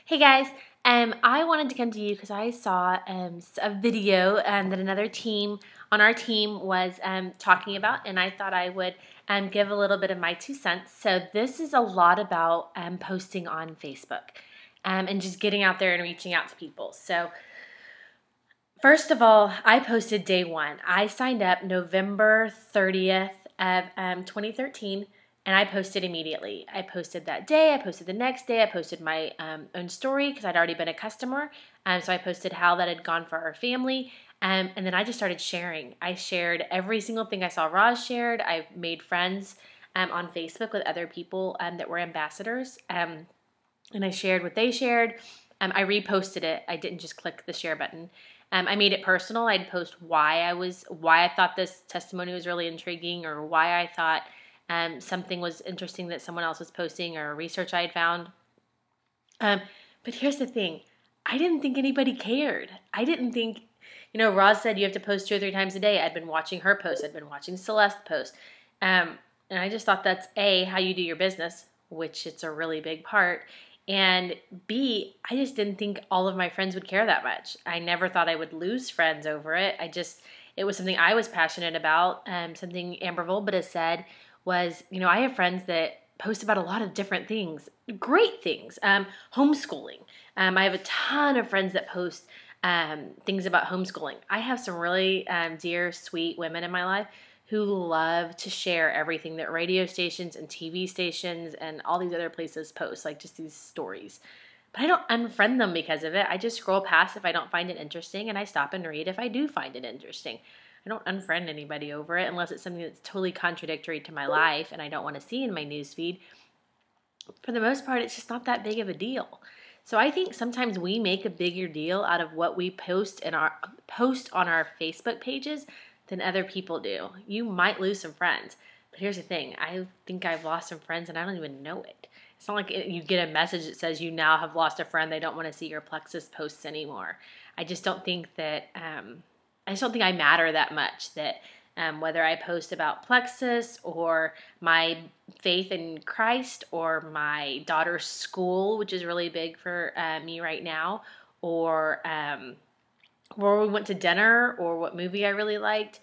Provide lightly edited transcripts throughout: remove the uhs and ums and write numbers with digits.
Hey guys, I wanted to come to you because I saw a video that another team on our team was talking about, and I thought I would give a little bit of my 2 cents. So this is a lot about posting on Facebook and just getting out there and reaching out to people. So first of all, I posted day one. I signed up November 30th of 2013. And I posted immediately. I posted that day. I posted the next day. I posted my own story because I'd already been a customer. So I posted how that had gone for our family. And then I just started sharing. I shared every single thing I saw Roz shared. I made friends on Facebook with other people that were ambassadors. And I shared what they shared. I reposted it. I didn't just click the share button. I made it personal. I'd post why I thought this testimony was really intriguing, or why I thought something was interesting that someone else was posting, or research I had found. But here's the thing. I didn't think anybody cared. I didn't think, Roz said you have to post 2 or 3 times a day. I'd been watching her post. I'd been watching Celeste post. And I just thought that's A, how you do your business, which it's a really big part. And B, I just didn't think all of my friends would care that much. I never thought I would lose friends over it. It was something I was passionate about. Something Amber Volbita said was, I have friends that post about a lot of different things, great things, homeschooling. I have a ton of friends that post things about homeschooling. I have some really dear, sweet women in my life who love to share everything that radio stations and TV stations and all these other places post, like just these stories. But I don't unfriend them because of it. I just scroll past if I don't find it interesting, and I stop and read if I do find it interesting. I don't unfriend anybody over it unless it's something that's totally contradictory to my life and I don't want to see in my newsfeed. For the most part, it's just not that big of a deal. So I think sometimes we make a bigger deal out of what we post on our Facebook pages than other people do. You might lose some friends, but here's the thing. I think I've lost some friends and I don't even know it. It's not like you get a message that says you now have lost a friend. They don't want to see your Plexus posts anymore. I just don't think that I matter that much, that whether I post about Plexus or my faith in Christ or my daughter's school, which is really big for me right now, or where we went to dinner, or what movie I really liked,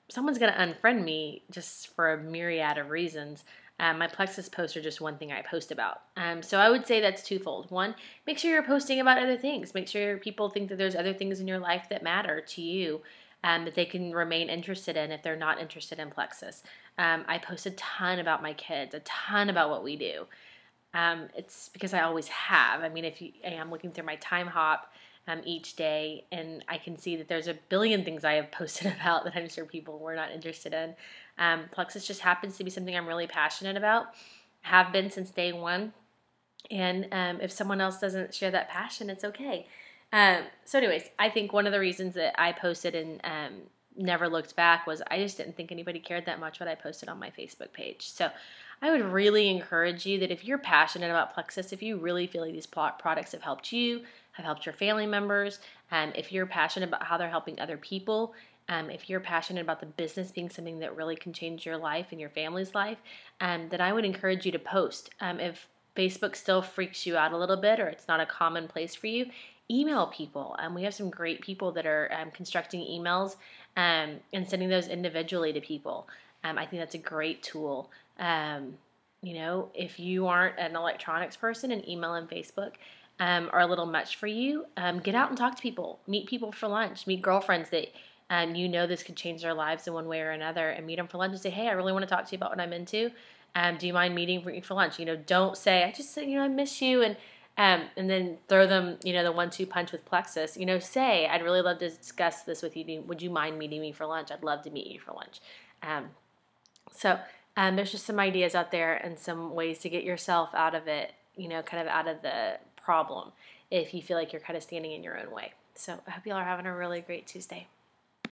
someone's going to unfriend me just for a myriad of reasons. My Plexus posts are just one thing I post about. So I would say that's twofold. One, make sure you're posting about other things. Make sure people think that there's other things in your life that matter to you, that they can remain interested in if they're not interested in Plexus. I post a ton about my kids, a ton about what we do. It's because I always have. I mean, I'm looking through my time hop each day, and I can see that there's a billion things I have posted about that I'm sure people were not interested in. Plexus just happens to be something I'm really passionate about, have been since day one, and if someone else doesn't share that passion, it's okay. So anyways, I think one of the reasons that I posted and never looked back was I just didn't think anybody cared that much what I posted on my Facebook page. So I would really encourage you that if you're passionate about Plexus, if you really feel like these products have helped you, have helped your family members, if you're passionate about how they're helping other people, if you're passionate about the business being something that really can change your life and your family's life, then I would encourage you to post. If Facebook still freaks you out a little bit, or it's not a common place for you, email people. We have some great people that are constructing emails and sending those individually to people. I think that's a great tool. If you aren't an electronics person, and email and Facebook are a little much for you, get out and talk to people. Meet people for lunch. Meet girlfriends that this could change their lives in one way or another, and meet them for lunch and say, hey, I really want to talk to you about what I'm into. Do you mind meeting me for lunch? Don't say, I miss you, and then throw them, the 1-2 punch with Plexus. Say, I'd really love to discuss this with you. Would you mind meeting me for lunch? I'd love to meet you for lunch. So there's just some ideas out there and some ways to get yourself out of it, kind of out of the problem if you feel like you're kind of standing in your own way. So I hope y'all are having a really great Tuesday.